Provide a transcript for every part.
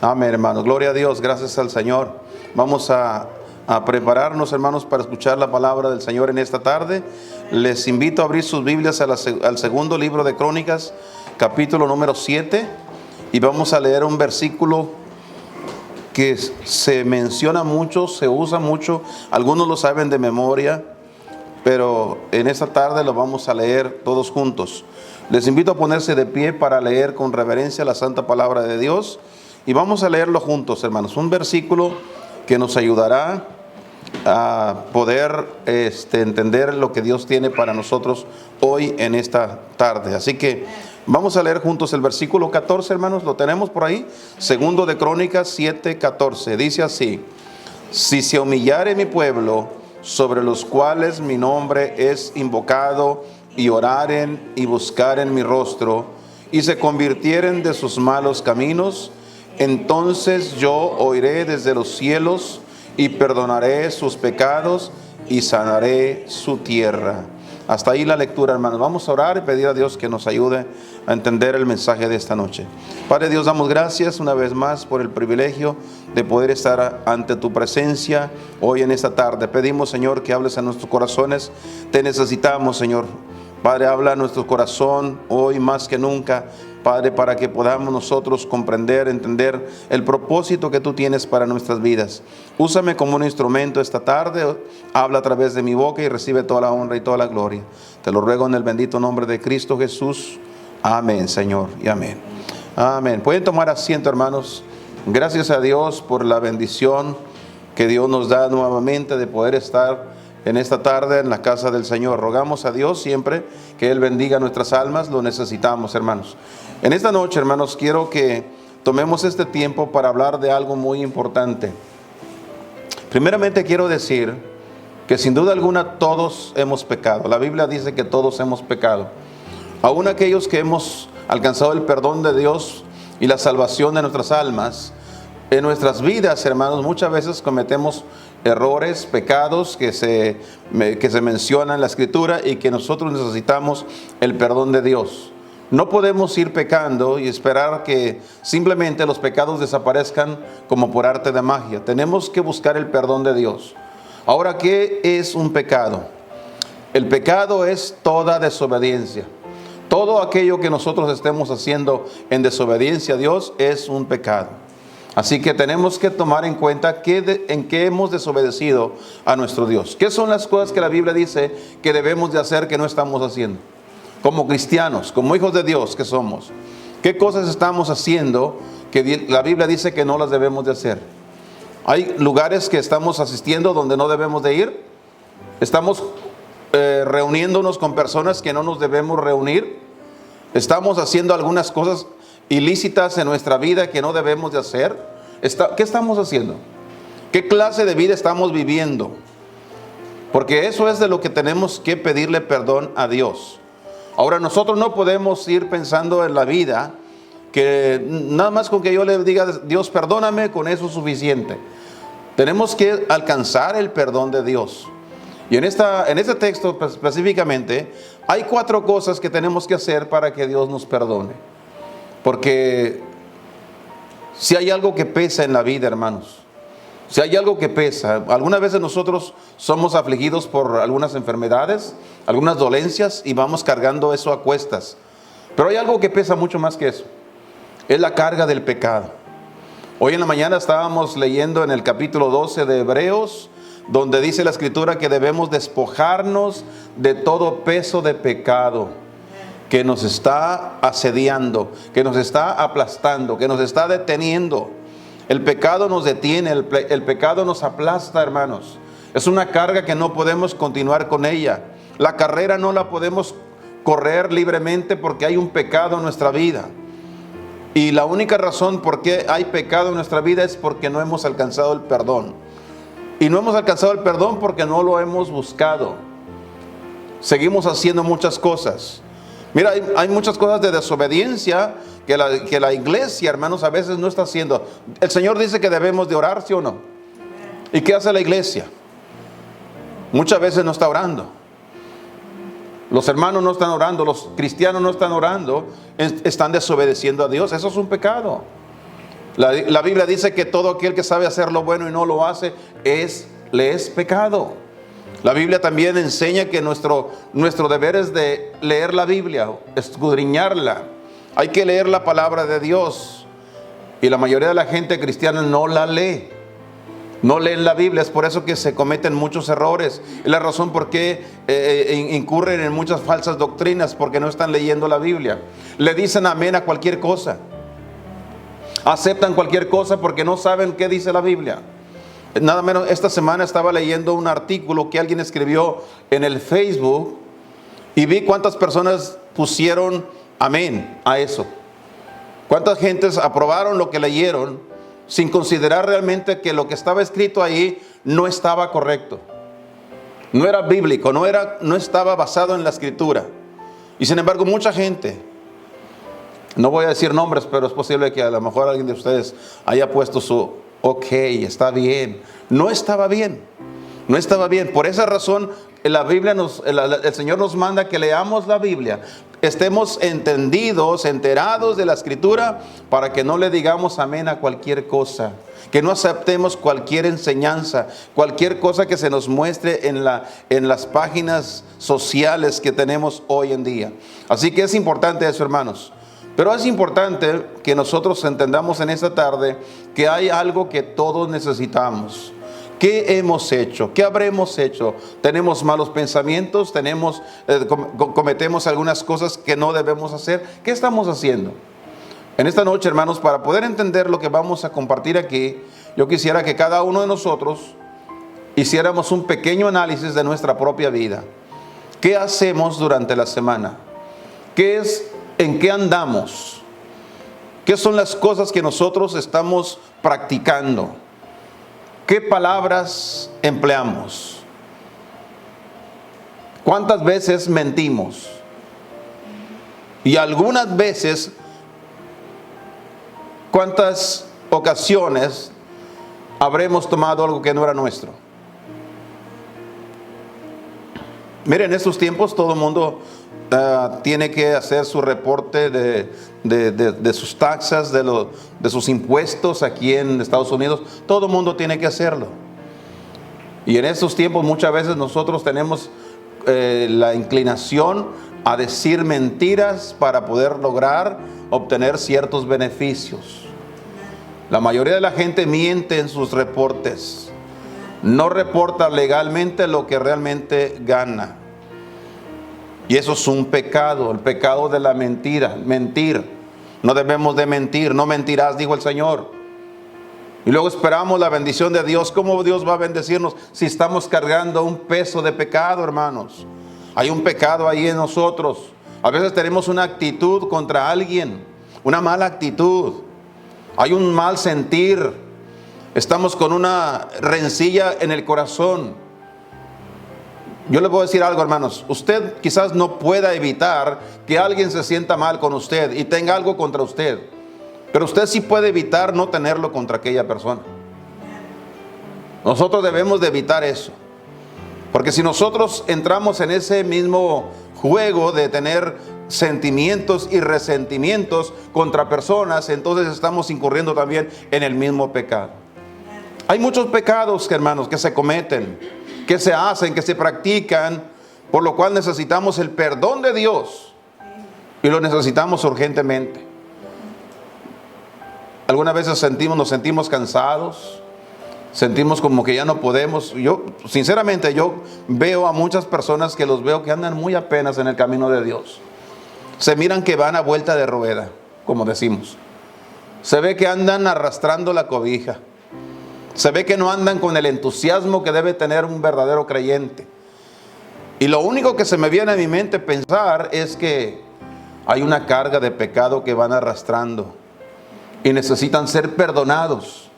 Amén, hermanos. Gloria a Dios. Gracias al Señor. Vamos a prepararnos, hermanos, para escuchar la palabra del Señor en esta tarde. Les invito a abrir sus Biblias al segundo libro de Crónicas, capítulo número 7. Y vamos a leer un versículo que se menciona mucho, se usa mucho. Algunos lo saben de memoria, pero en esta tarde lo vamos a leer todos juntos. Les invito a ponerse de pie para leer con reverencia la santa palabra de Dios. Y vamos a leerlo juntos, hermanos. Un versículo que nos ayudará a poder entender lo que Dios tiene para nosotros hoy en esta tarde. Así que vamos a leer juntos el versículo 14, hermanos. ¿Lo tenemos por ahí? Segundo de Crónicas 7:14. Dice así: si se humillare mi pueblo, sobre los cuales mi nombre es invocado, y oraren y buscaren mi rostro, y se convirtieren de sus malos caminos, entonces yo oiré desde los cielos y perdonaré sus pecados y sanaré su tierra. Hasta ahí la lectura, hermanos. Vamos a orar y pedir a Dios que nos ayude a entender el mensaje de esta noche. Padre Dios, damos gracias una vez más por el privilegio de poder estar ante tu presencia hoy en esta tarde. Pedimos, Señor, que hables a nuestros corazones. Te necesitamos, Señor. Padre, habla a nuestro corazón hoy más que nunca, Padre, para que podamos nosotros comprender, entender el propósito que tú tienes para nuestras vidas. Úsame como un instrumento esta tarde, habla a través de mi boca y recibe toda la honra y toda la gloria. Te lo ruego en el bendito nombre de Cristo Jesús. Amén, Señor, y amén. Amén. Pueden tomar asiento, hermanos. Gracias a Dios por la bendición que Dios nos da nuevamente de poder estar en esta tarde en la casa del Señor. Rogamos a Dios siempre que Él bendiga nuestras almas. Lo necesitamos, hermanos. En esta noche, hermanos, quiero que tomemos este tiempo para hablar de algo muy importante. Primeramente quiero decir que sin duda alguna todos hemos pecado. La Biblia dice que todos hemos pecado. Aún aquellos que hemos alcanzado el perdón de Dios y la salvación de nuestras almas, en nuestras vidas, hermanos, muchas veces cometemos errores, pecados que se mencionan en la Escritura y que nosotros necesitamos el perdón de Dios. No podemos ir pecando y esperar que simplemente los pecados desaparezcan como por arte de magia. Tenemos que buscar el perdón de Dios. Ahora, ¿qué es un pecado? El pecado es toda desobediencia. Todo aquello que nosotros estemos haciendo en desobediencia a Dios es un pecado. Así que tenemos que tomar en cuenta en qué hemos desobedecido a nuestro Dios. ¿Qué son las cosas que la Biblia dice que debemos de hacer que no estamos haciendo? Como cristianos, como hijos de Dios que somos. ¿Qué cosas estamos haciendo que la Biblia dice que no las debemos de hacer? Hay lugares que estamos asistiendo donde no debemos de ir. Estamos reuniéndonos con personas que no nos debemos reunir. Estamos haciendo algunas cosas ilícitas en nuestra vida que no debemos de hacer. ¿Qué estamos haciendo? ¿Qué clase de vida estamos viviendo? Porque eso es de lo que tenemos que pedirle perdón a Dios. Ahora, nosotros no podemos ir pensando en la vida que nada más con que yo le diga Dios perdóname, con eso es suficiente. Tenemos que alcanzar el perdón de Dios. Y en este texto específicamente hay 4 cosas que tenemos que hacer para que Dios nos perdone. Porque si hay algo que pesa en la vida, hermanos, si hay algo que pesa, algunas veces nosotros somos afligidos por algunas enfermedades, algunas dolencias y vamos cargando eso a cuestas. Pero hay algo que pesa mucho más que eso, es la carga del pecado. Hoy en la mañana estábamos leyendo en el capítulo 12 de Hebreos, donde dice la Escritura que debemos despojarnos de todo peso de pecado que nos está asediando, que nos está aplastando, que nos está deteniendo. El pecado nos detiene, el pecado nos aplasta, hermanos. Es una carga que no podemos continuar con ella. La carrera no la podemos correr libremente porque hay un pecado en nuestra vida. Y la única razón por qué hay pecado en nuestra vida es porque no hemos alcanzado el perdón. Y no hemos alcanzado el perdón porque no lo hemos buscado. Seguimos haciendo muchas cosas. Mira, hay muchas cosas de desobediencia que la iglesia, hermanos, a veces no está haciendo. El Señor dice que debemos de orar, ¿sí o no? ¿Y qué hace la iglesia? Muchas veces no está orando. Los hermanos no están orando, los cristianos no están orando, están desobedeciendo a Dios. Eso es un pecado. La Biblia dice que todo aquel que sabe hacer lo bueno y no lo hace, le es pecado. La Biblia también enseña que nuestro deber es de leer la Biblia, escudriñarla. Hay que leer la palabra de Dios. Y la mayoría de la gente cristiana no la lee. No leen la Biblia, es por eso que se cometen muchos errores. Es la razón por qué incurren en muchas falsas doctrinas, porque no están leyendo la Biblia. Le dicen amén a cualquier cosa. Aceptan cualquier cosa porque no saben qué dice la Biblia. Nada menos, esta semana estaba leyendo un artículo que alguien escribió en el Facebook y vi cuántas personas pusieron amén a eso. Cuántas gentes aprobaron lo que leyeron sin considerar realmente que lo que estaba escrito ahí no estaba correcto. No era bíblico, no estaba basado en la escritura. Y sin embargo, mucha gente, no voy a decir nombres, pero es posible que a lo mejor alguien de ustedes haya puesto su ok, está bien. No estaba bien. No estaba bien. Por esa razón, la Biblia el Señor nos manda que leamos la Biblia. Estemos enterados de la Escritura, para que no le digamos amén a cualquier cosa. Que no aceptemos cualquier enseñanza, cualquier cosa que se nos muestre en las páginas sociales que tenemos hoy en día. Así que es importante eso, hermanos. Pero es importante que nosotros entendamos en esta tarde que hay algo que todos necesitamos. ¿Qué hemos hecho? ¿Qué habremos hecho? ¿Tenemos malos pensamientos? ¿Cometemos algunas cosas que no debemos hacer? ¿Qué estamos haciendo? En esta noche, hermanos, para poder entender lo que vamos a compartir aquí, yo quisiera que cada uno de nosotros hiciéramos un pequeño análisis de nuestra propia vida. ¿Qué hacemos durante la semana? ¿En qué andamos? ¿Qué son las cosas que nosotros estamos practicando? ¿Qué palabras empleamos? ¿Cuántas veces mentimos? Y algunas veces, ¿cuántas ocasiones habremos tomado algo que no era nuestro? Miren, en estos tiempos todo el mundo tiene que hacer su reporte de sus taxas, de sus impuestos aquí en Estados Unidos. Todo el mundo tiene que hacerlo. Y en estos tiempos muchas veces nosotros tenemos la inclinación a decir mentiras para poder lograr obtener ciertos beneficios. La mayoría de la gente miente en sus reportes. No reporta legalmente lo que realmente gana. Y eso es un pecado, el pecado de la mentira, mentir. No debemos de mentir, no mentirás, dijo el Señor. Y luego esperamos la bendición de Dios. ¿Cómo Dios va a bendecirnos si estamos cargando un peso de pecado, hermanos? Hay un pecado ahí en nosotros. A veces tenemos una actitud contra alguien, una mala actitud. Hay un mal sentir. Estamos con una rencilla en el corazón. Yo les voy a decir algo, hermanos. Usted quizás no pueda evitar que alguien se sienta mal con usted y tenga algo contra usted. Pero usted sí puede evitar no tenerlo contra aquella persona. Nosotros debemos de evitar eso. Porque si nosotros entramos en ese mismo juego de tener sentimientos y resentimientos contra personas, entonces estamos incurriendo también en el mismo pecado. Hay muchos pecados, hermanos, que se cometen, que se hacen, que se practican, por lo cual necesitamos el perdón de Dios y lo necesitamos urgentemente. Algunas veces nos sentimos cansados, sentimos como que ya no podemos. Sinceramente, yo veo a muchas personas que los veo que andan muy apenas en el camino de Dios. Se miran que van a vuelta de rueda, como decimos. Se ve que andan arrastrando la cobija. Se ve que no andan con el entusiasmo que debe tener un verdadero creyente. Y lo único que se me viene a mi mente pensar es que hay una carga de pecado que van arrastrando y necesitan ser perdonados.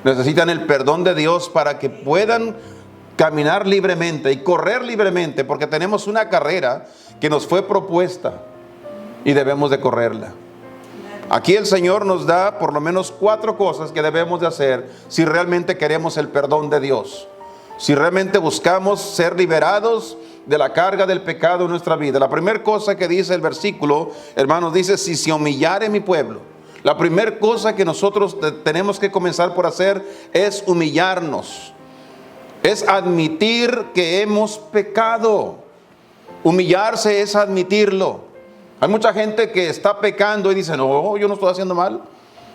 Necesitan el perdón de Dios para que puedan caminar libremente y correr libremente, porque tenemos una carrera que nos fue propuesta y debemos de correrla. Aquí el Señor nos da por lo menos 4 cosas que debemos de hacer si realmente queremos el perdón de Dios. Si realmente buscamos ser liberados de la carga del pecado en nuestra vida. La primera cosa que dice el versículo, hermanos, dice: si se humillare mi pueblo. La primera cosa que nosotros tenemos que comenzar por hacer es humillarnos. Es admitir que hemos pecado. Humillarse es admitirlo. Hay mucha gente que está pecando y dice, no, yo no estoy haciendo mal.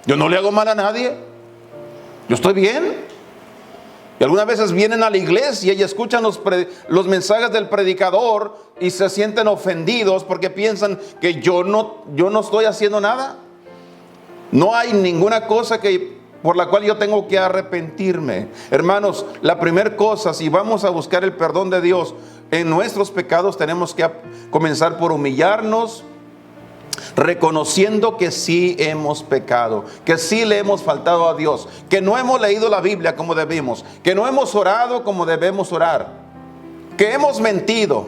Yo no le hago mal a nadie. Yo estoy bien. Y algunas veces vienen a la iglesia y escuchan los mensajes del predicador y se sienten ofendidos porque piensan que yo no estoy haciendo nada. No hay ninguna cosa por la cual yo tengo que arrepentirme. Hermanos, la primera cosa, si vamos a buscar el perdón de Dios en nuestros pecados, tenemos que comenzar por humillarnos, reconociendo que sí hemos pecado, que sí le hemos faltado a Dios, que no hemos leído la Biblia como debemos, que no hemos orado como debemos orar, que hemos mentido,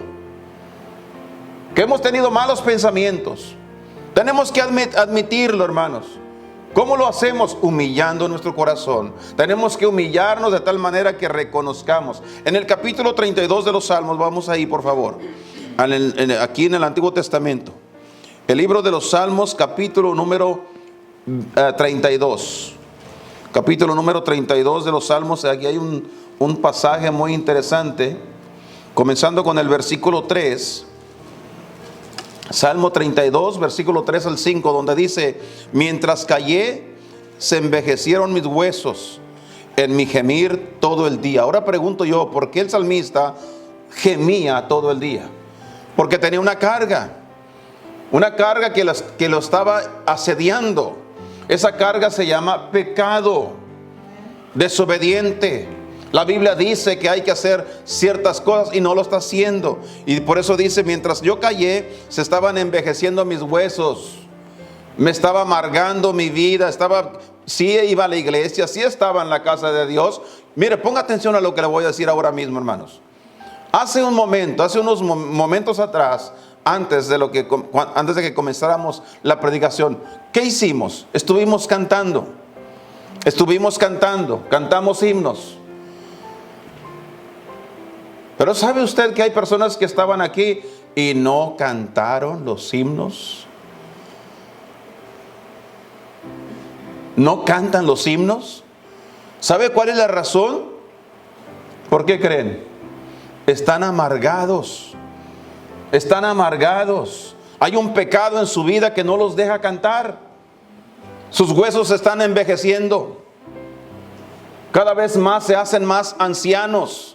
que hemos tenido malos pensamientos. Tenemos que admitirlo, hermanos. ¿Cómo lo hacemos? Humillando nuestro corazón. Tenemos que humillarnos de tal manera que reconozcamos. En el capítulo 32 de los Salmos, vamos ahí por favor, aquí en el Antiguo Testamento. El libro de los Salmos, capítulo número 32. Capítulo número 32 de los Salmos. Aquí hay un pasaje muy interesante, comenzando con el versículo 3. Salmo 32, versículo 3 al 5, donde dice: mientras callé, se envejecieron mis huesos en mi gemir todo el día. Ahora pregunto yo, ¿por qué el salmista gemía todo el día? Porque tenía una carga que lo estaba asediando. Esa carga se llama pecado, desobediente. La Biblia dice que hay que hacer ciertas cosas y no lo está haciendo. Y por eso dice, mientras yo callé, se estaban envejeciendo mis huesos. Me estaba amargando mi vida. Sí iba a la iglesia, sí estaba en la casa de Dios. Mire, ponga atención a lo que le voy a decir ahora mismo, hermanos. Hace unos momentos atrás, antes de que comenzáramos la predicación, ¿qué hicimos? Estuvimos cantando, cantamos himnos. Pero ¿sabe usted que hay personas que estaban aquí y no cantaron los himnos? ¿No cantan los himnos? ¿Sabe cuál es la razón? ¿Por qué creen? Están amargados. Hay un pecado en su vida que no los deja cantar. Sus huesos se están envejeciendo. Cada vez más se hacen más ancianos.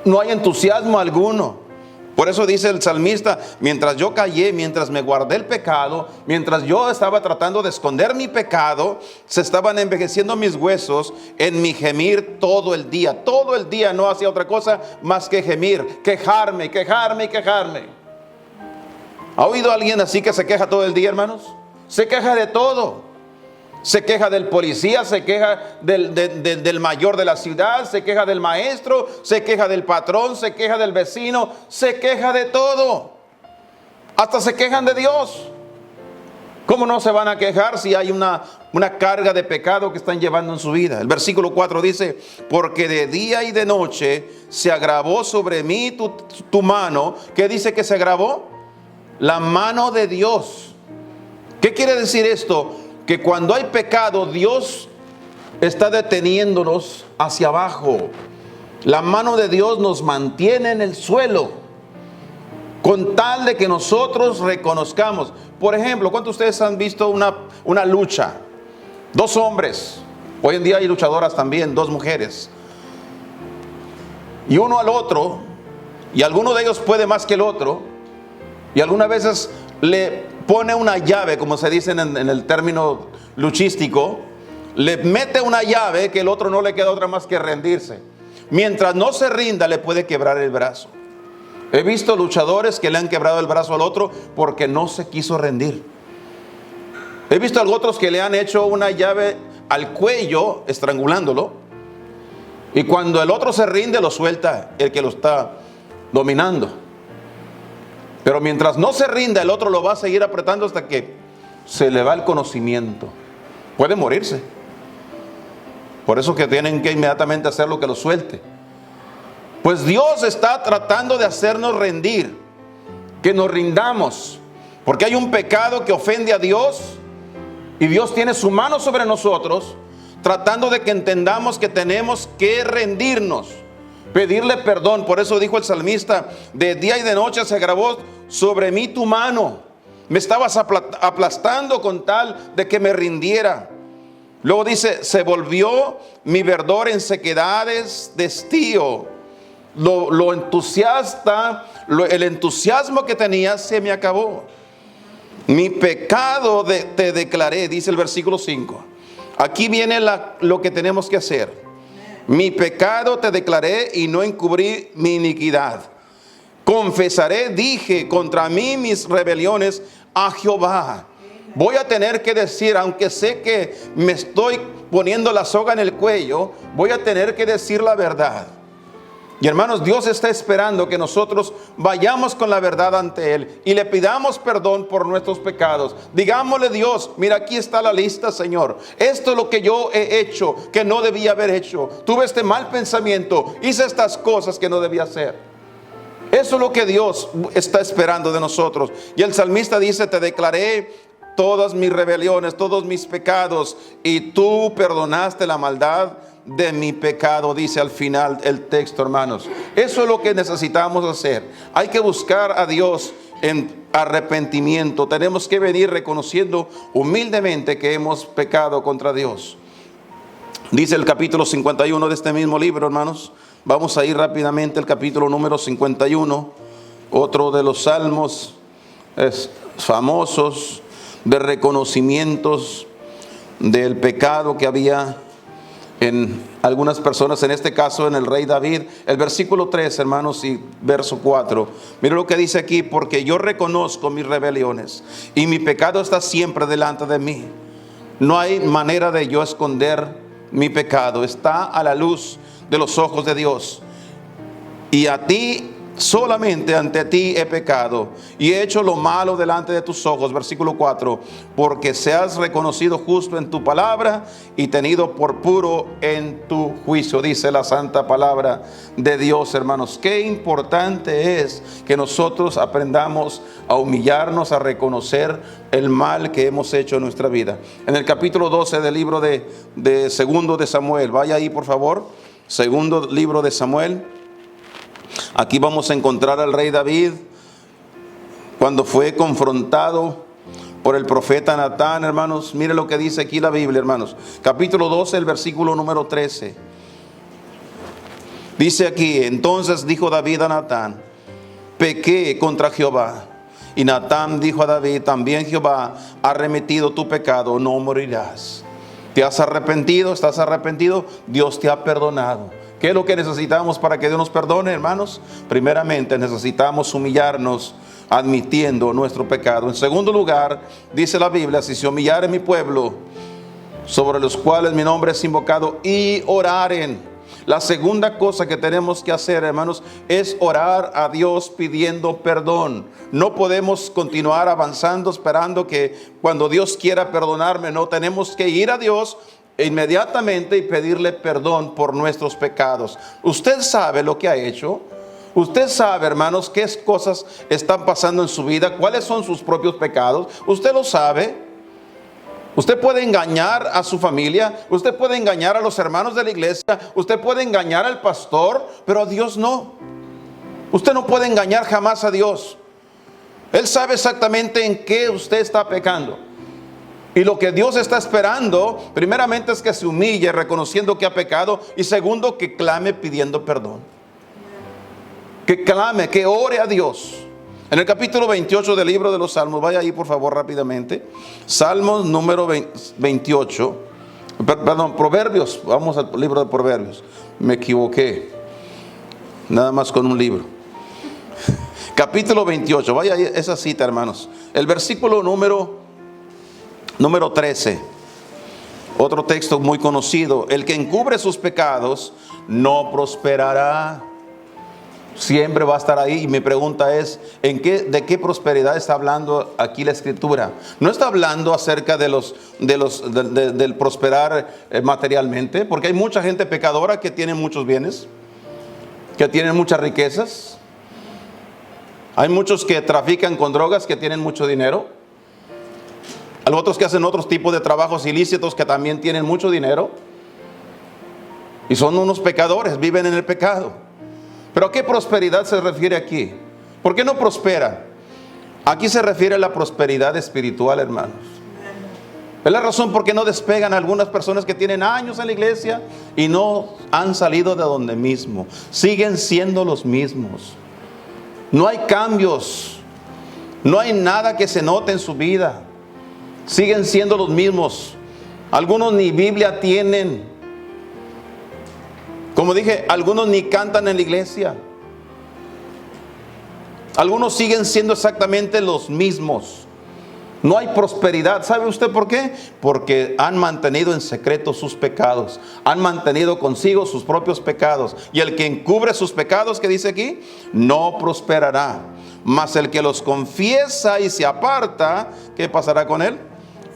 No hay entusiasmo alguno. Por eso dice el salmista, mientras yo callé, mientras me guardé el pecado, mientras yo estaba tratando de esconder mi pecado, se estaban envejeciendo mis huesos en mi gemir todo el día. Todo el día no hacía otra cosa más que gemir, quejarme. ¿Ha oído a alguien así que se queja todo el día, hermanos? Se queja de todo. Se queja del policía, se queja del mayor de la ciudad, se queja del maestro, se queja del patrón, se queja del vecino, se queja de todo. Hasta se quejan de Dios. ¿Cómo no se van a quejar si hay una carga de pecado que están llevando en su vida? El versículo 4 dice: porque de día y de noche se agravó sobre mí tu mano. ¿Qué dice que se agravó? La mano de Dios. ¿Qué quiere decir esto? Que cuando hay pecado, Dios está deteniéndonos hacia abajo. La mano de Dios nos mantiene en el suelo, con tal de que nosotros reconozcamos. Por ejemplo, ¿cuántos de ustedes han visto una lucha? Dos hombres. Hoy en día hay luchadoras también, dos mujeres. Y uno al otro, y alguno de ellos puede más que el otro, y algunas veces le pone una llave, como se dice en el término luchístico, le mete una llave que el otro no le queda otra más que rendirse. Mientras no se rinda, le puede quebrar el brazo. He visto luchadores que le han quebrado el brazo al otro porque no se quiso rendir. He visto a otros que le han hecho una llave al cuello, estrangulándolo, y cuando el otro se rinde, lo suelta el que lo está dominando. Pero mientras no se rinda, el otro lo va a seguir apretando hasta que se le va el conocimiento. Puede morirse. Por eso que tienen que inmediatamente hacer lo que lo suelte. Pues Dios está tratando de hacernos rendir, que nos rindamos, Porque hay un pecado que ofende a Dios y Dios tiene su mano sobre nosotros, tratando de que entendamos que tenemos que rendirnos, pedirle perdón. Por eso dijo el salmista: de día y de noche se agravó sobre mí tu mano. Me estabas aplastando con tal de que me rindiera. Luego dice: se volvió mi verdor en sequedades de estío. El entusiasmo que tenía se me acabó. Mi pecado te declaré, dice el versículo 5. Aquí viene lo que tenemos que hacer. Mi pecado te declaré y no encubrí mi iniquidad. Confesaré, dije, contra mí mis rebeliones a Jehová. Voy a tener que decir, aunque sé que me estoy poniendo la soga en el cuello, voy a tener que decir la verdad. Y hermanos, Dios está esperando que nosotros vayamos con la verdad ante Él y le pidamos perdón por nuestros pecados. Digámosle: Dios, mira, aquí está la lista, Señor. Esto es lo que yo he hecho que no debía haber hecho. Tuve este mal pensamiento, hice estas cosas que no debía hacer. Eso es lo que Dios está esperando de nosotros. Y el salmista dice: te declaré todas mis rebeliones, todos mis pecados, y tú perdonaste la maldad de mi pecado, dice al final el texto, hermanos. Eso es lo que necesitamos hacer. Hay que buscar a Dios en arrepentimiento. Tenemos que venir reconociendo humildemente que hemos pecado contra Dios. Dice el capítulo 51 de este mismo libro, hermanos. Vamos a ir rápidamente al capítulo número 51, otro de los salmos famosos de reconocimientos del pecado que había en algunas personas, en este caso en el rey David. El versículo 3, hermanos, y verso 4. Mira lo que dice aquí: porque yo reconozco mis rebeliones y mi pecado está siempre delante de mí. No hay manera de yo esconder mi pecado. Está a la luz de los ojos de Dios. Y a ti, solamente ante ti he pecado y he hecho lo malo delante de tus ojos. Versículo 4. Porque seas reconocido justo en tu palabra y tenido por puro en tu juicio, dice la santa palabra de Dios, hermanos. Qué importante es que nosotros aprendamos a humillarnos, a reconocer el mal que hemos hecho en nuestra vida. En el capítulo 12 del libro de segundo de Samuel, vaya ahí por favor, segundo libro de Samuel. Aquí vamos a encontrar al rey David cuando fue confrontado por el profeta Natán, hermanos. Mire lo que dice aquí la Biblia, hermanos. Capítulo 12, el versículo número 13. Dice aquí: entonces dijo David a Natán: pequé contra Jehová. Y Natán dijo a David: también Jehová ha remitido tu pecado, no morirás. ¿Te has arrepentido? ¿Estás arrepentido? Dios te ha perdonado. ¿Qué es lo que necesitamos para que Dios nos perdone, hermanos? Primeramente necesitamos humillarnos admitiendo nuestro pecado. En segundo lugar, dice la Biblia: si se humillare mi pueblo, sobre los cuales mi nombre es invocado, y oraren. La segunda cosa que tenemos que hacer, hermanos, es orar a Dios pidiendo perdón. No podemos continuar avanzando esperando que cuando Dios quiera perdonarme. No, tenemos que ir a Dios inmediatamente y pedirle perdón por nuestros pecados. Usted sabe lo que ha hecho. Usted sabe, hermanos, qué cosas están pasando en su vida, cuáles son sus propios pecados. Usted lo sabe. Usted puede engañar a su familia, usted puede engañar a los hermanos de la iglesia, usted puede engañar al pastor, pero a Dios no. Usted no puede engañar jamás a Dios. Él sabe exactamente en qué usted está pecando. Y lo que Dios está esperando, primeramente, es que se humille reconociendo que ha pecado, y segundo, que clame pidiendo perdón. Que clame, que ore a Dios. En el capítulo 28 del libro de los Salmos, vaya ahí por favor rápidamente. Salmos número 28, perdón, Proverbios, vamos al libro de Proverbios. Me equivoqué, nada más con un libro. Capítulo 28, vaya ahí esa cita, hermanos. El versículo número 13. Otro texto muy conocido: el que encubre sus pecados no prosperará. Siempre va a estar ahí. Y mi pregunta es: ¿de qué prosperidad está hablando aquí la Escritura? No está hablando acerca del prosperar materialmente, porque hay mucha gente pecadora que tiene muchos bienes, que tienen muchas riquezas. Hay muchos que trafican con drogas que tienen mucho dinero. Hay otros que hacen otros tipos de trabajos ilícitos que también tienen mucho dinero. Y son unos pecadores, viven en el pecado. ¿Pero a qué prosperidad se refiere aquí? ¿Por qué no prospera? Aquí se refiere a la prosperidad espiritual, hermanos. Es la razón por qué no despegan algunas personas que tienen años en la iglesia y no han salido de donde mismo. Siguen siendo los mismos. No hay cambios. No hay nada que se note en su vida. Siguen siendo los mismos. Algunos ni Biblia tienen. Como dije, algunos ni cantan en la iglesia. Algunos siguen siendo exactamente los mismos. No hay prosperidad. ¿Sabe usted por qué? Porque han mantenido en secreto sus pecados. Han mantenido consigo sus propios pecados. Y el que encubre sus pecados, que dice aquí, no prosperará. Mas el que los confiesa y se aparta, ¿qué pasará con él?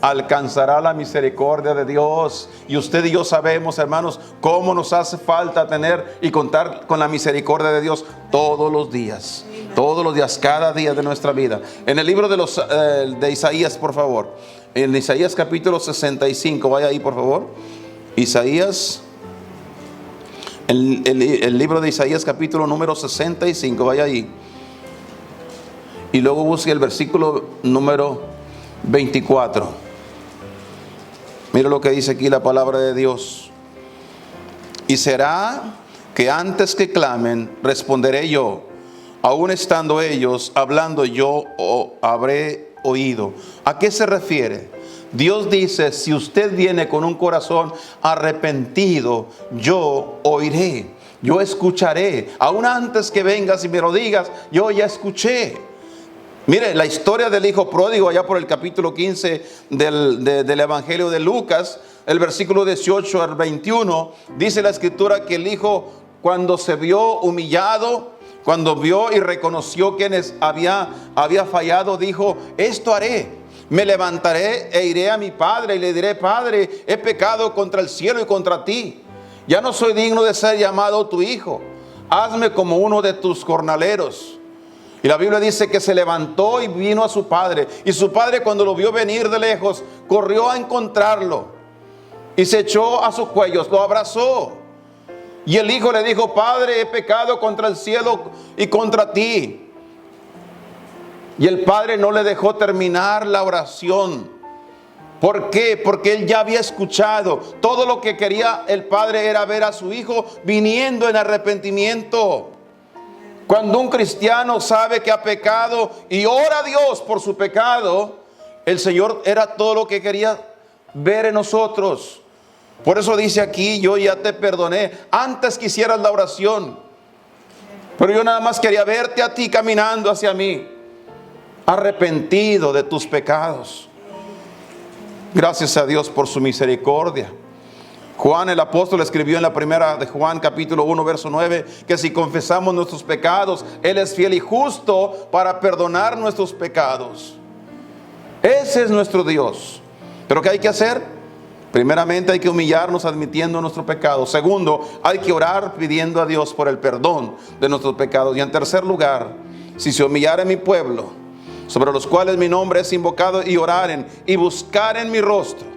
Alcanzará la misericordia de Dios. Y usted y yo sabemos, hermanos, cómo nos hace falta tener y contar con la misericordia de Dios todos los días. Todos los días, cada día de nuestra vida. En el libro de Isaías, por favor. En Isaías capítulo 65, vaya ahí por favor. Isaías, el libro de Isaías capítulo número 65, vaya ahí. Y luego busque el versículo número 24. Mira lo que dice aquí la palabra de Dios. Y será que antes que clamen, responderé yo. Aún estando ellos hablando, yo habré oído. ¿A qué se refiere? Dios dice, si usted viene con un corazón arrepentido, yo oiré, yo escucharé. Aún antes que vengas y me lo digas, yo ya escuché. Mire, la historia del hijo pródigo, allá por el capítulo 15 del Evangelio de Lucas, el versículo 18 al 21, dice la escritura que el hijo, cuando se vio humillado, cuando vio y reconoció quienes había fallado, dijo, esto haré, me levantaré e iré a mi padre y le diré, Padre, he pecado contra el cielo y contra ti. Ya no soy digno de ser llamado tu hijo. Hazme como uno de tus jornaleros. Y la Biblia dice que se levantó y vino a su padre. Y su padre, cuando lo vio venir de lejos, corrió a encontrarlo. Y se echó a sus cuellos, lo abrazó. Y el hijo le dijo, Padre, he pecado contra el cielo y contra ti. Y el padre no le dejó terminar la oración. ¿Por qué? Porque él ya había escuchado. Todo lo que quería el padre era ver a su hijo viniendo en arrepentimiento. Cuando un cristiano sabe que ha pecado y ora a Dios por su pecado, el Señor era todo lo que quería ver en nosotros. Por eso dice aquí, yo ya te perdoné antes que hicieras la oración. Pero yo nada más quería verte a ti caminando hacia mí, arrepentido de tus pecados. Gracias a Dios por su misericordia. Juan el apóstol escribió en la primera de Juan capítulo 1 verso 9 que si confesamos nuestros pecados, Él es fiel y justo para perdonar nuestros pecados. Ese es nuestro Dios. ¿Pero qué hay que hacer? Primeramente hay que humillarnos admitiendo nuestro pecado. Segundo, hay que orar pidiendo a Dios por el perdón de nuestros pecados. Y en tercer lugar, si se humillare mi pueblo, sobre los cuales mi nombre es invocado, y oraren y buscaren mi rostro.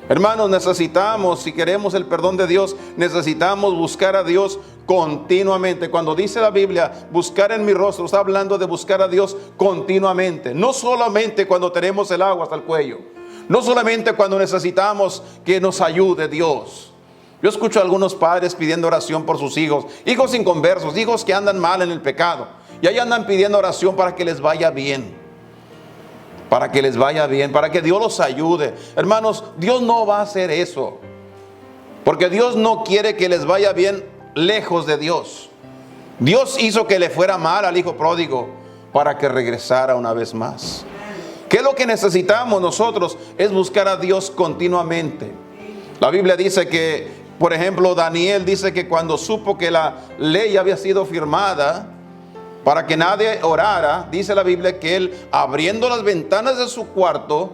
Hermanos, necesitamos, si queremos el perdón de Dios, necesitamos buscar a Dios continuamente. Cuando dice la Biblia, buscar en mi rostro, está hablando de buscar a Dios continuamente. No solamente cuando tenemos el agua hasta el cuello. No solamente cuando necesitamos que nos ayude Dios. Yo escucho a algunos padres pidiendo oración por sus hijos, hijos inconversos, hijos que andan mal en el pecado. Y ahí andan pidiendo oración para que les vaya bien. Para que les vaya bien, para que Dios los ayude. Hermanos, Dios no va a hacer eso. Porque Dios no quiere que les vaya bien lejos de Dios. Dios hizo que le fuera mal al hijo pródigo para que regresara una vez más. ¿Qué es lo que necesitamos nosotros? Es buscar a Dios continuamente. La Biblia dice que, por ejemplo, Daniel dice que cuando supo que la ley había sido firmada para que nadie orara, dice la Biblia que él, abriendo las ventanas de su cuarto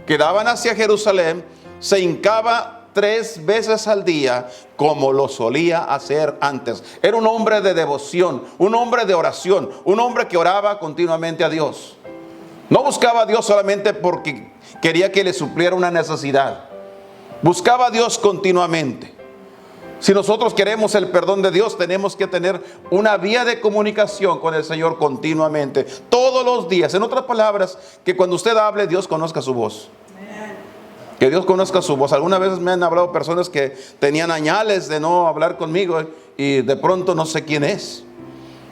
que daban hacia Jerusalén, se hincaba 3 veces al día como lo solía hacer antes. Era un hombre de devoción, un hombre de oración, un hombre que oraba continuamente a Dios. No buscaba a Dios solamente porque quería que le supliera una necesidad. Buscaba a Dios continuamente. Si nosotros queremos el perdón de Dios, tenemos que tener una vía de comunicación con el Señor continuamente, todos los días. En otras palabras, que cuando usted hable, Dios conozca su voz. Que Dios conozca su voz. Algunas veces me han hablado personas que tenían añales de no hablar conmigo y de pronto no sé quién es.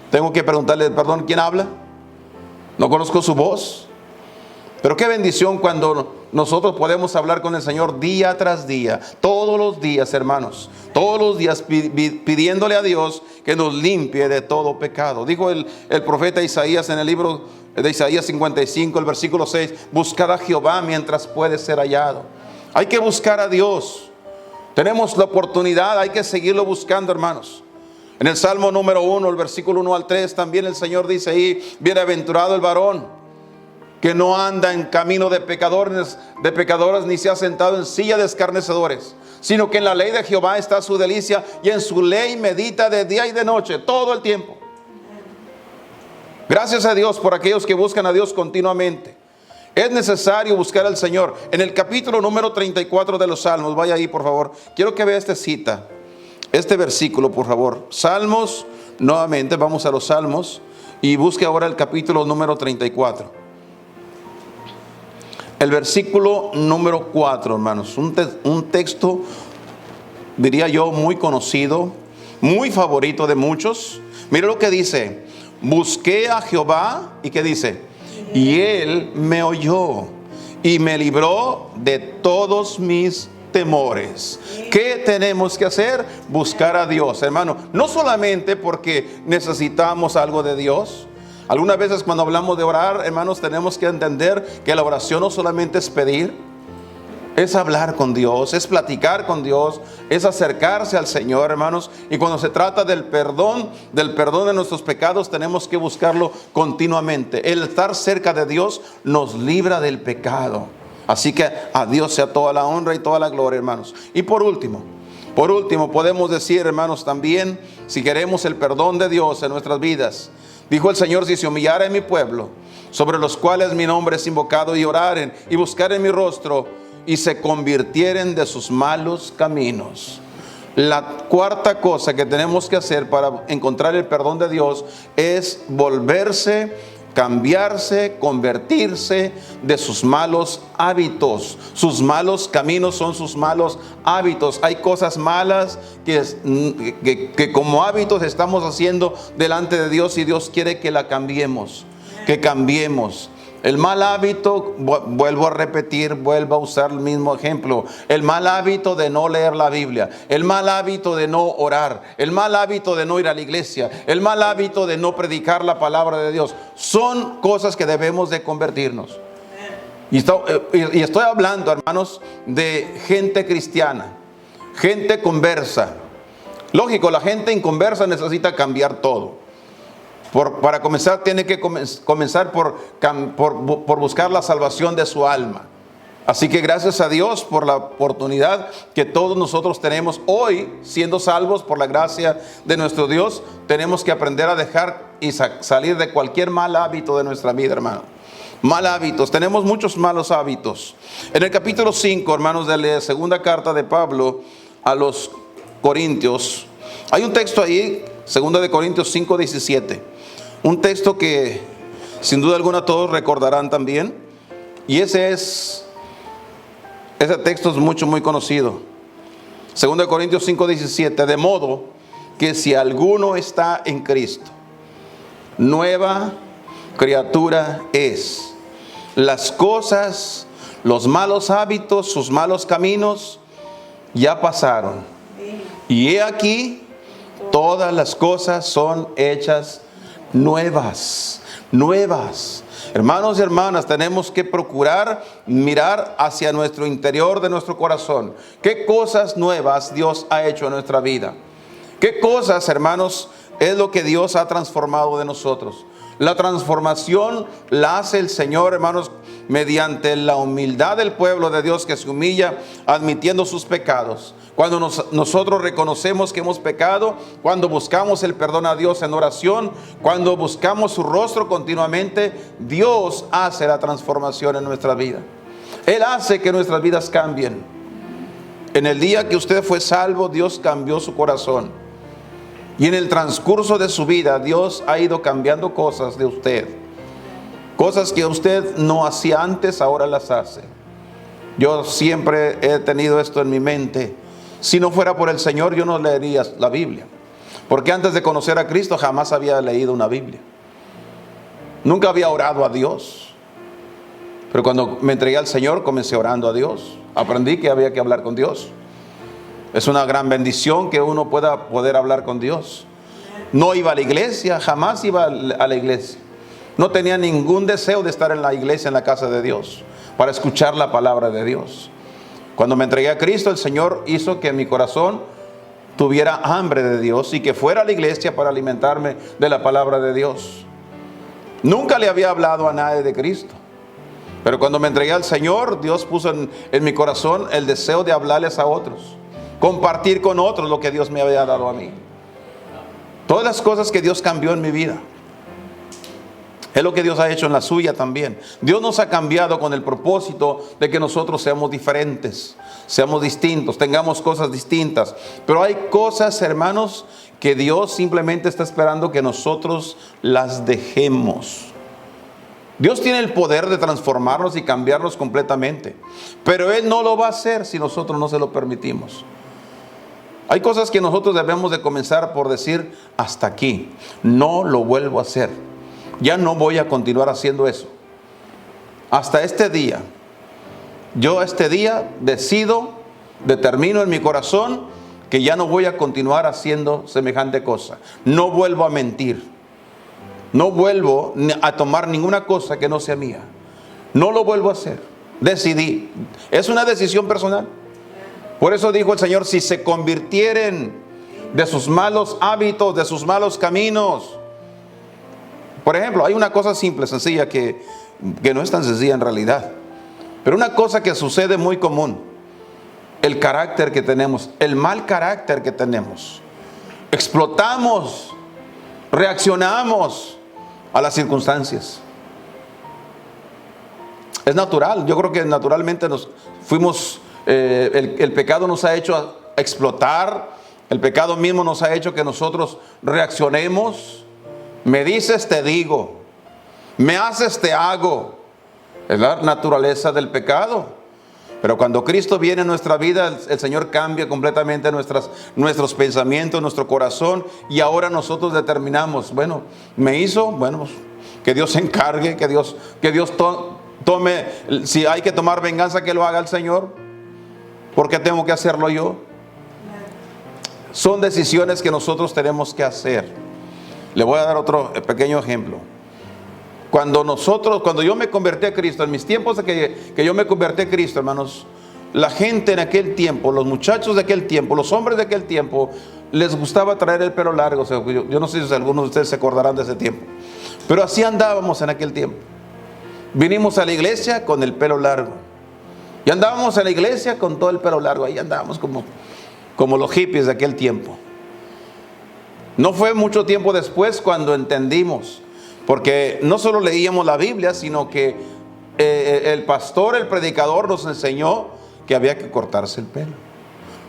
Tengo que preguntarle, perdón, ¿quién habla? No conozco su voz. Pero qué bendición cuando nosotros podemos hablar con el Señor día tras día, todos los días, hermanos, todos los días pidiéndole a Dios que nos limpie de todo pecado. Dijo el profeta Isaías en el libro de Isaías 55, el versículo 6, buscar a Jehová mientras puede ser hallado. Hay que buscar a Dios. Tenemos la oportunidad, hay que seguirlo buscando, hermanos. En el Salmo número 1, el versículo 1 al 3, también el Señor dice ahí, bienaventurado el varón que no anda en camino de pecadores, ni se ha sentado en silla de escarnecedores, sino que en la ley de Jehová está su delicia, y en su ley medita de día y de noche, todo el tiempo. Gracias a Dios por aquellos que buscan a Dios continuamente. Es necesario buscar al Señor. En el capítulo número 34 de los Salmos, vaya ahí por favor, quiero que vea esta cita, este versículo por favor. Salmos, nuevamente vamos a los Salmos, y busque ahora el capítulo número 34. El versículo número 4, hermanos, un texto, diría yo, muy conocido, muy favorito de muchos. Mire lo que dice: busqué a Jehová, ¿y qué dice? Y Él me oyó y me libró de todos mis temores. ¿Qué tenemos que hacer? Buscar a Dios, hermano. No solamente porque necesitamos algo de Dios. Algunas veces cuando hablamos de orar, hermanos, tenemos que entender que la oración no solamente es pedir, es hablar con Dios, es platicar con Dios, es acercarse al Señor, hermanos. Y cuando se trata del perdón de nuestros pecados, tenemos que buscarlo continuamente. El estar cerca de Dios nos libra del pecado. Así que a Dios sea toda la honra y toda la gloria, hermanos. Y por último, podemos decir, hermanos, también, si queremos el perdón de Dios en nuestras vidas, dijo el Señor: si se humillare en mi pueblo, sobre los cuales mi nombre es invocado, y oraren y buscaren mi rostro, y se convirtieren de sus malos caminos. La cuarta cosa que tenemos que hacer para encontrar el perdón de Dios es volverse, cambiarse, convertirse de sus malos hábitos. Sus malos caminos son sus malos hábitos. Hay cosas malas que como hábitos estamos haciendo delante de Dios, y Dios quiere que la cambiemos, que cambiemos. El mal hábito, vuelvo a repetir, vuelvo a usar el mismo ejemplo. El mal hábito de no leer la Biblia, el mal hábito de no orar, el mal hábito de no ir a la iglesia, el mal hábito de no predicar la palabra de Dios, son cosas que debemos de convertirnos. Y estoy hablando, hermanos, de gente cristiana, gente conversa. Lógico, la gente inconversa necesita cambiar todo. Para comenzar, tiene que comenzar por buscar la salvación de su alma. Así que gracias a Dios por la oportunidad que todos nosotros tenemos hoy, siendo salvos por la gracia de nuestro Dios. Tenemos que aprender a dejar y salir de cualquier mal hábito de nuestra vida, hermano. Mal hábitos, tenemos muchos malos hábitos. En el capítulo 5, hermanos, de la segunda carta de Pablo a los Corintios, hay un texto ahí, 2 de Corintios 5:17. Un texto que sin duda alguna todos recordarán también. Y ese texto es muy conocido. 2 de Corintios 5:17. De modo que si alguno está en Cristo, nueva criatura es. Las cosas, los malos hábitos, sus malos caminos ya pasaron. Y he aquí, todas las cosas son hechas nuevas. Hermanos y hermanas, tenemos que procurar mirar hacia nuestro interior de nuestro corazón. ¿Qué cosas nuevas Dios ha hecho en nuestra vida? ¿Qué cosas, hermanos, es lo que Dios ha transformado de nosotros? La transformación la hace el Señor, hermanos, mediante la humildad del pueblo de Dios que se humilla admitiendo sus pecados. Cuando nosotros reconocemos que hemos pecado, cuando buscamos el perdón a Dios en oración, cuando buscamos su rostro continuamente, Dios hace la transformación en nuestra vida. Él hace que nuestras vidas cambien. En el día que usted fue salvo, Dios cambió su corazón. Y en el transcurso de su vida, Dios ha ido cambiando cosas de usted. Cosas que usted no hacía antes, ahora las hace. Yo siempre he tenido esto en mi mente. Si no fuera por el Señor, yo no leería la Biblia. Porque antes de conocer a Cristo, jamás había leído una Biblia. Nunca había orado a Dios. Pero cuando me entregué al Señor, comencé orando a Dios. Aprendí que había que hablar con Dios. Es una gran bendición que uno pueda poder hablar con Dios. No iba a la iglesia, jamás iba a la iglesia. No tenía ningún deseo de estar en la iglesia, en la casa de Dios, para escuchar la palabra de Dios. Cuando me entregué a Cristo, el Señor hizo que mi corazón tuviera hambre de Dios y que fuera a la iglesia para alimentarme de la palabra de Dios. Nunca le había hablado a nadie de Cristo. Pero cuando me entregué al Señor, Dios puso en mi corazón el deseo de hablarles a otros, compartir con otros lo que Dios me había dado a mí. Todas las cosas que Dios cambió en mi vida, es lo que Dios ha hecho en la suya también. Dios nos ha cambiado con el propósito de que nosotros seamos diferentes, seamos distintos, tengamos cosas distintas. Pero hay cosas, hermanos, que Dios simplemente está esperando que nosotros las dejemos. Dios tiene el poder de transformarnos y cambiarnos completamente, pero Él no lo va a hacer si nosotros no se lo permitimos. Hay cosas que nosotros debemos de comenzar por decir: hasta aquí, no lo vuelvo a hacer. Ya no voy a continuar haciendo eso. Hasta este día. Yo este día determino en mi corazón que ya no voy a continuar haciendo semejante cosa. No vuelvo a mentir. No vuelvo a tomar ninguna cosa que no sea mía. No lo vuelvo a hacer. Decidí. Es una decisión personal. Por eso dijo el Señor: si se convirtieren de sus malos hábitos, de sus malos caminos. Por ejemplo, hay una cosa simple, sencilla, que no es tan sencilla en realidad. Pero una cosa que sucede muy común: el carácter que tenemos, el mal carácter que tenemos. Explotamos, reaccionamos a las circunstancias. Es natural. Yo creo que naturalmente el pecado nos ha hecho explotar. El pecado mismo nos ha hecho que nosotros reaccionemos. Me dices, te digo. Me haces, te hago. Es la naturaleza del pecado. Pero cuando Cristo viene en nuestra vida, el Señor cambia completamente nuestros pensamientos, nuestro corazón. Y ahora nosotros determinamos: bueno, me hizo, bueno, que Dios se encargue, que Dios tome, si hay que tomar venganza, que lo haga el Señor. ¿Por qué tengo que hacerlo yo? Son decisiones que nosotros tenemos que hacer. Le voy a dar otro pequeño ejemplo. Cuando yo me convertí a Cristo, en mis tiempos de que yo me convertí a Cristo, hermanos, la gente en aquel tiempo, los muchachos de aquel tiempo, los hombres de aquel tiempo, les gustaba traer el pelo largo. O sea, yo no sé si algunos de ustedes se acordarán de ese tiempo, pero así andábamos en aquel tiempo. Vinimos a la iglesia con el pelo largo, y andábamos en la iglesia con todo el pelo largo. Ahí andábamos como los hippies de aquel tiempo. No fue mucho tiempo después cuando entendimos, porque no solo leíamos la Biblia, sino que el pastor, el predicador nos enseñó que había que cortarse el pelo.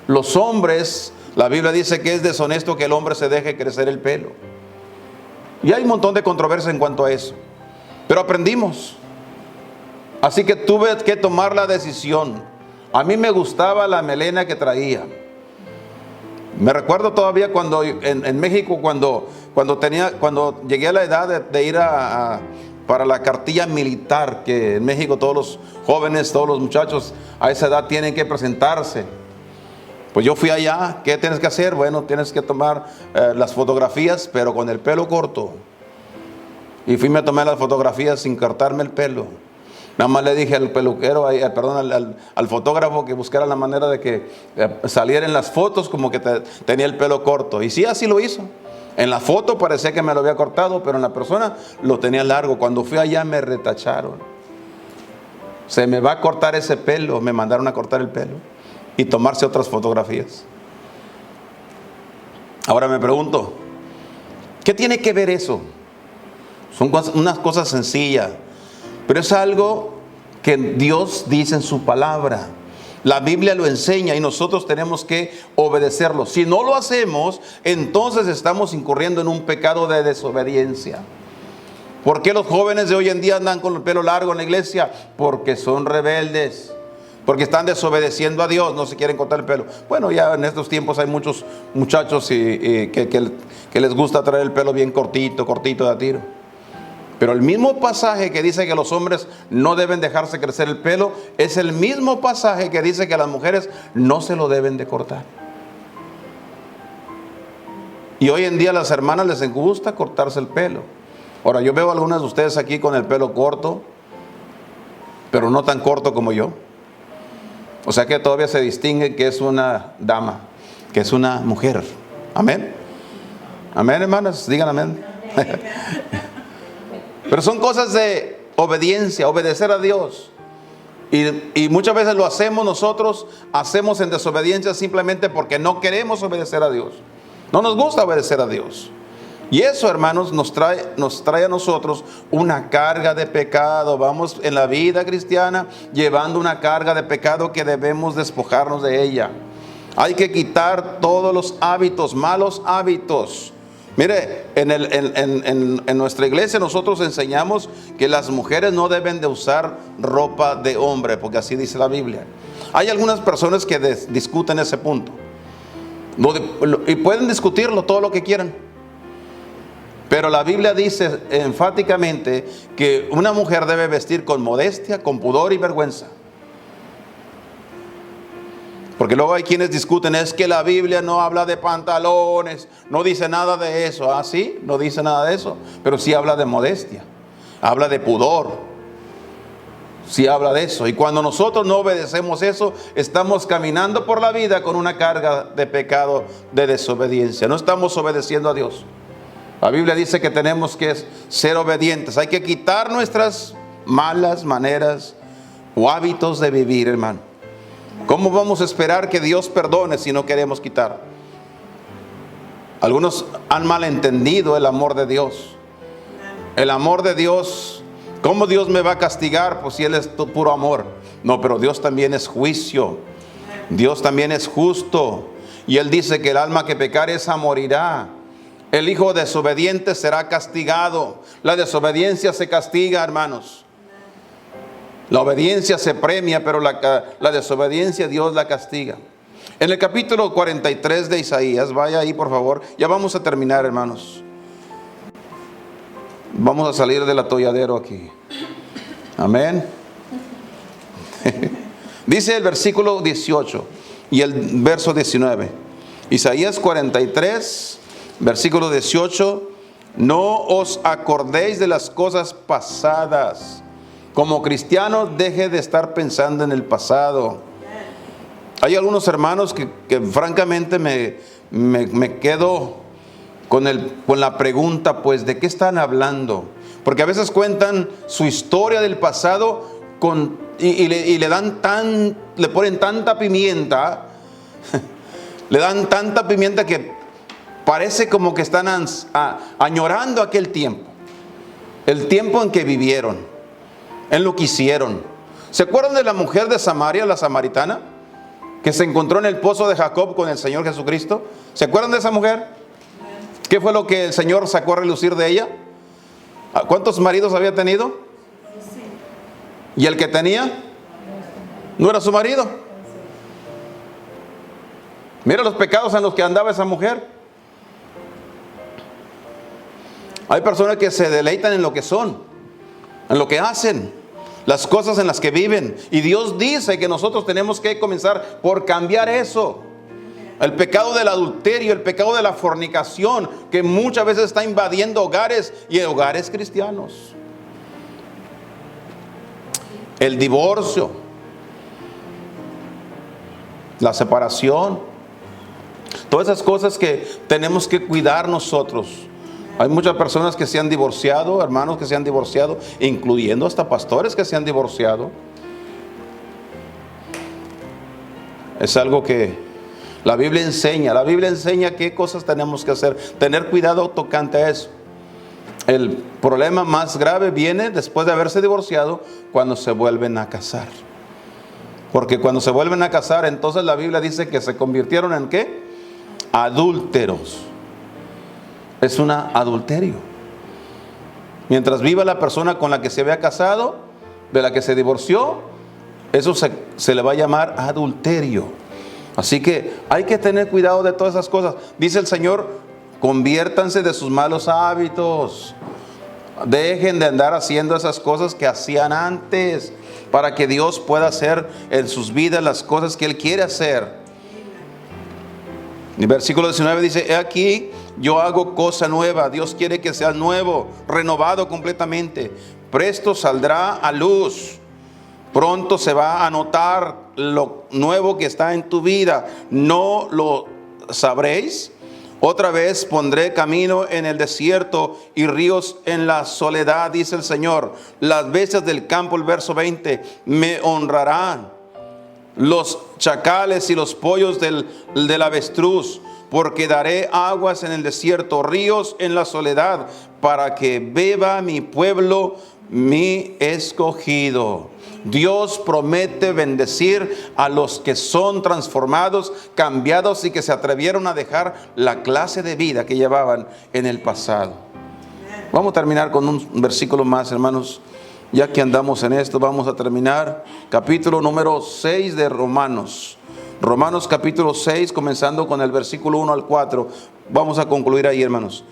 Los hombres, la Biblia dice que es deshonesto que el hombre se deje crecer el pelo. Y hay un montón de controversia en cuanto a eso. Pero aprendimos. Así que tuve que tomar la decisión. A mí me gustaba la melena que traía. Me recuerdo todavía cuando en México, cuando llegué a la edad de ir para la cartilla militar, que en México todos los jóvenes, todos los muchachos a esa edad tienen que presentarse. Pues yo fui allá. ¿Qué tienes que hacer? Bueno, tienes que tomar las fotografías, pero con el pelo corto. Y fui a tomar las fotografías sin cortarme el pelo. Nada más le dije al peluquero, al fotógrafo, que buscara la manera de que salieran las fotos como que tenía el pelo corto. Y sí, así lo hizo. En la foto parecía que me lo había cortado, pero en la persona lo tenía largo. Cuando fui allá me retacharon. Se me va a cortar ese pelo. Me mandaron a cortar el pelo y tomarse otras fotografías. Ahora me pregunto, ¿qué tiene que ver eso? Son unas cosas sencillas, pero es algo que Dios dice en su palabra. La Biblia lo enseña y nosotros tenemos que obedecerlo. Si no lo hacemos, entonces estamos incurriendo en un pecado de desobediencia. ¿Por qué los jóvenes de hoy en día andan con el pelo largo en la iglesia? Porque son rebeldes, porque están desobedeciendo a Dios, no se quieren cortar el pelo. Bueno, ya en estos tiempos hay muchos muchachos que les gusta traer el pelo bien cortito de a tiro. Pero el mismo pasaje que dice que los hombres no deben dejarse crecer el pelo, es el mismo pasaje que dice que las mujeres no se lo deben de cortar. Y hoy en día a las hermanas les gusta cortarse el pelo. Ahora, yo veo a algunas de ustedes aquí con el pelo corto, pero no tan corto como yo. O sea que todavía se distingue que es una dama, que es una mujer. Amén. Amén, hermanas, digan amén. Pero son cosas de obediencia, obedecer a Dios. Y muchas veces lo hacemos nosotros, hacemos en desobediencia simplemente porque no queremos obedecer a Dios. No nos gusta obedecer a Dios. Y eso, hermanos, nos trae a nosotros una carga de pecado. Vamos en la vida cristiana llevando una carga de pecado que debemos despojarnos de ella. Hay que quitar todos los hábitos, malos hábitos. Mire, en nuestra iglesia nosotros enseñamos que las mujeres no deben de usar ropa de hombre, porque así dice la Biblia. Hay algunas personas que discuten ese punto. Y pueden discutirlo todo lo que quieran. Pero la Biblia dice enfáticamente que una mujer debe vestir con modestia, con pudor y vergüenza. Porque luego hay quienes discuten, es que la Biblia no habla de pantalones, no dice nada de eso. Ah, sí, no dice nada de eso, pero sí habla de modestia, habla de pudor, sí habla de eso. Y cuando nosotros no obedecemos eso, estamos caminando por la vida con una carga de pecado, de desobediencia. No estamos obedeciendo a Dios. La Biblia dice que tenemos que ser obedientes. Hay que quitar nuestras malas maneras o hábitos de vivir, hermano. ¿Cómo vamos a esperar que Dios perdone si no queremos quitar? Algunos han malentendido el amor de Dios. El amor de Dios, ¿cómo Dios me va a castigar? Pues si Él es puro amor. No, pero Dios también es juicio. Dios también es justo. Y Él dice que el alma que pecare esa morirá. El hijo desobediente será castigado. La desobediencia se castiga, hermanos. La obediencia se premia, pero la desobediencia Dios la castiga. En el capítulo 43 de Isaías, vaya ahí por favor. Ya vamos a terminar, hermanos. Vamos a salir del atolladero aquí. Amén. Dice el versículo 18 y el verso 19. Isaías 43, versículo 18. No os acordéis de las cosas pasadas. Como cristianos, deje de estar pensando en el pasado. Hay algunos hermanos que francamente me quedo con la pregunta, pues, ¿de qué están hablando? Porque a veces cuentan su historia del pasado y le ponen tanta pimienta, le dan tanta pimienta que parece como que están añorando aquel tiempo, el tiempo en que vivieron, en lo que hicieron. ¿Se acuerdan de la mujer de Samaria, la samaritana, que se encontró en el pozo de Jacob con el Señor Jesucristo? ¿Se acuerdan de esa mujer? ¿Qué fue lo que el Señor sacó a relucir de ella? ¿Cuántos maridos había tenido? ¿Y el que tenía? ¿No era su marido? Mira los pecados en los que andaba esa mujer. Hay personas que se deleitan en lo que son, en lo que hacen, las cosas en las que viven. Y Dios dice que nosotros tenemos que comenzar por cambiar eso. El pecado del adulterio, el pecado de la fornicación, que muchas veces está invadiendo hogares y hogares cristianos. El divorcio, la separación, Todas esas cosas que tenemos que cuidar nosotros. Hay muchas personas que se han divorciado, hermanos que se han divorciado, incluyendo hasta pastores que se han divorciado. Es algo que la Biblia enseña. La Biblia enseña qué cosas tenemos que hacer. Tener cuidado tocante a eso. El problema más grave viene después de haberse divorciado, cuando se vuelven a casar. Porque cuando se vuelven a casar, entonces la Biblia dice que se convirtieron en ¿qué? Adúlteros. Es un adulterio. Mientras viva la persona con la que se había casado, de la que se divorció, eso se le va a llamar adulterio. Así que hay que tener cuidado de todas esas cosas. Dice el Señor, conviértanse de sus malos hábitos. Dejen de andar haciendo esas cosas que hacían antes, para que Dios pueda hacer en sus vidas las cosas que Él quiere hacer. En el versículo 19 dice, he aquí, yo hago cosa nueva. Dios quiere que sea nuevo, renovado completamente. Presto saldrá a luz. Pronto se va a notar lo nuevo que está en tu vida. ¿No lo sabréis? Otra vez pondré camino en el desierto y ríos en la soledad, dice el Señor. Las bestias del campo, el verso 20, me honrarán. Los chacales y los pollos del avestruz, porque daré aguas en el desierto, ríos en la soledad, para que beba mi pueblo, mi escogido. Dios promete bendecir a los que son transformados, cambiados y que se atrevieron a dejar la clase de vida que llevaban en el pasado. Vamos a terminar con un versículo más, hermanos. Ya que andamos en esto, vamos a terminar. Capítulo número 6 de Romanos. Romanos capítulo 6, comenzando con el versículo 1 al 4. Vamos a concluir ahí, hermanos.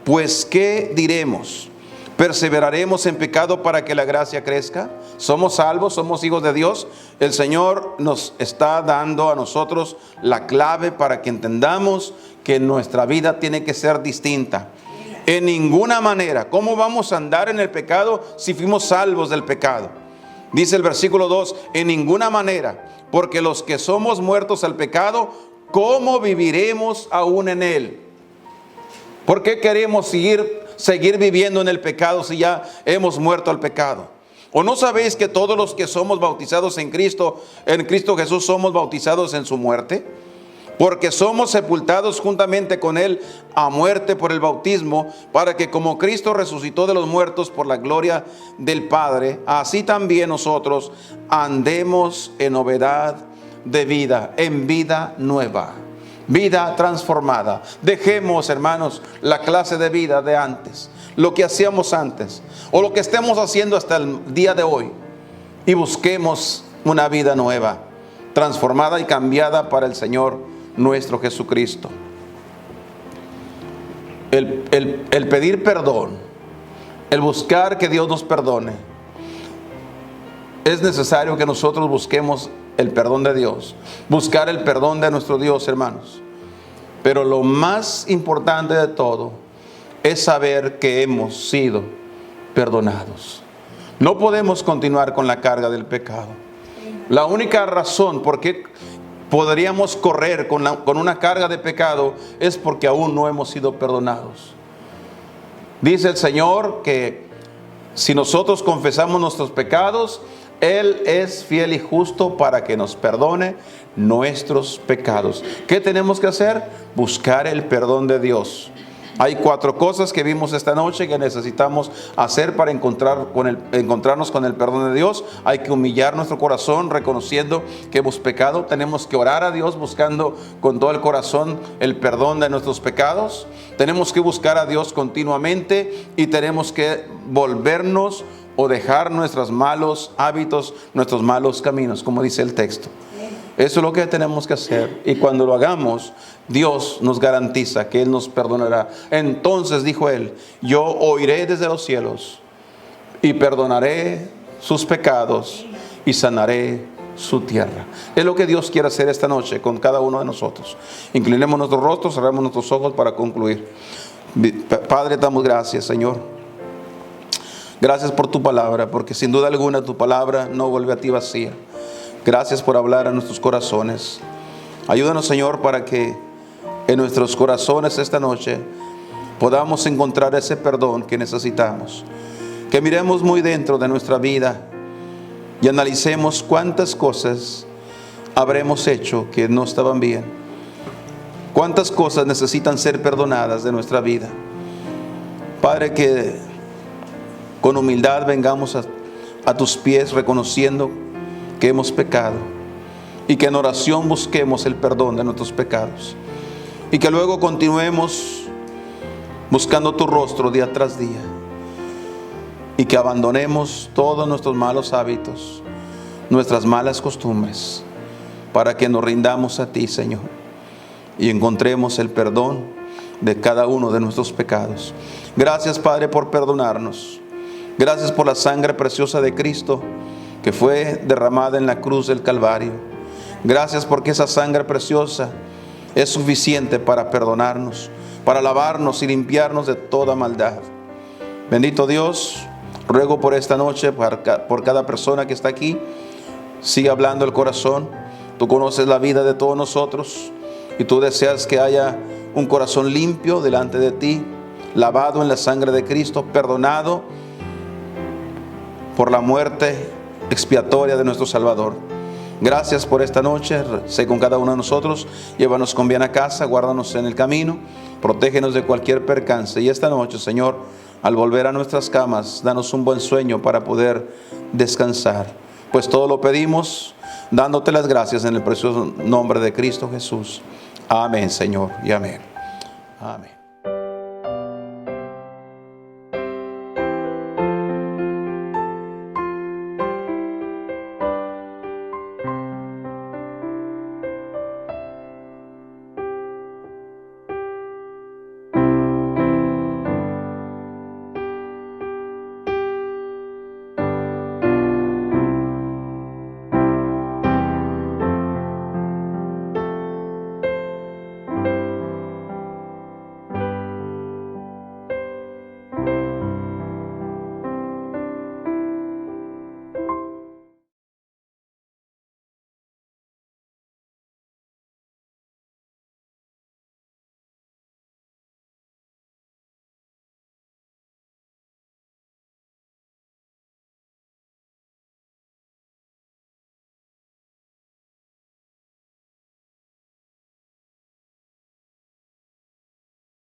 Pues, ¿qué diremos? ¿Perseveraremos en pecado para que la gracia crezca? ¿Somos salvos? ¿Somos hijos de Dios? El Señor nos está dando a nosotros la clave para que entendamos que nuestra vida tiene que ser distinta. En ninguna manera. ¿Cómo vamos a andar en el pecado si fuimos salvos del pecado? Dice el versículo 2, en ninguna manera, porque los que somos muertos al pecado, ¿cómo viviremos aún en él? ¿Por qué queremos seguir viviendo en el pecado si ya hemos muerto al pecado? ¿O no sabéis que todos los que somos bautizados en Cristo Jesús, somos bautizados en su muerte? Porque somos sepultados juntamente con Él a muerte por el bautismo, para que como Cristo resucitó de los muertos por la gloria del Padre, así también nosotros andemos en novedad de vida, en vida nueva, vida transformada. Dejemos, hermanos, la clase de vida de antes, lo que hacíamos antes, o lo que estemos haciendo hasta el día de hoy, y busquemos una vida nueva, transformada y cambiada para el Señor nuestro Jesucristo. El pedir perdón, el buscar que Dios nos perdone, es necesario que nosotros busquemos el perdón de Dios, buscar el perdón de nuestro Dios, hermanos. Pero lo más importante de todo es saber que hemos sido perdonados. No podemos continuar con la carga del pecado. La única razón por qué podríamos correr con una carga de pecado es porque aún no hemos sido perdonados. Dice el Señor que si nosotros confesamos nuestros pecados, Él es fiel y justo para que nos perdone nuestros pecados. ¿Qué tenemos que hacer? Buscar el perdón de Dios. Hay 4 cosas que vimos esta noche que necesitamos hacer para encontrarnos con el perdón de Dios. Hay que humillar nuestro corazón reconociendo que hemos pecado. Tenemos que orar a Dios buscando con todo el corazón el perdón de nuestros pecados. Tenemos que buscar a Dios continuamente y tenemos que volvernos o dejar nuestros malos hábitos, nuestros malos caminos, como dice el texto. Eso es lo que tenemos que hacer, y cuando lo hagamos, Dios nos garantiza que Él nos perdonará. Entonces dijo Él, yo oiré desde los cielos y perdonaré sus pecados y sanaré su tierra. Es lo que Dios quiere hacer esta noche con cada uno de nosotros. Inclinemos nuestros rostros, cerramos nuestros ojos para concluir. Padre, damos gracias, Señor. Gracias por tu palabra, porque sin duda alguna tu palabra no vuelve a ti vacía. Gracias por hablar a nuestros corazones. Ayúdanos, Señor, para que en nuestros corazones esta noche podamos encontrar ese perdón que necesitamos. Que miremos muy dentro de nuestra vida y analicemos cuántas cosas habremos hecho que no estaban bien. Cuántas cosas necesitan ser perdonadas de nuestra vida. Padre, que con humildad vengamos a tus pies reconociendo que hemos pecado y que en oración busquemos el perdón de nuestros pecados y que luego continuemos buscando tu rostro día tras día y que abandonemos todos nuestros malos hábitos, nuestras malas costumbres, para que nos rindamos a ti, Señor, y encontremos el perdón de cada uno de nuestros pecados. Gracias, Padre, por perdonarnos. Gracias por la sangre preciosa de Cristo que fue derramada en la cruz del Calvario. Gracias porque esa sangre preciosa es suficiente para perdonarnos, para lavarnos y limpiarnos de toda maldad. Bendito Dios, ruego por esta noche, por cada persona que está aquí, sigue hablando el corazón. Tú conoces la vida de todos nosotros y tú deseas que haya un corazón limpio delante de ti, lavado en la sangre de Cristo, perdonado por la muerte expiatoria de nuestro Salvador. Gracias por esta noche. Sé con cada uno de nosotros. Llévanos con bien a casa, guárdanos en el camino, protégenos de cualquier percance. Y esta noche, Señor, al volver a nuestras camas, danos un buen sueño para poder descansar. Pues todo lo pedimos dándote las gracias en el precioso nombre de Cristo Jesús. Amén, Señor, y amén. Amén.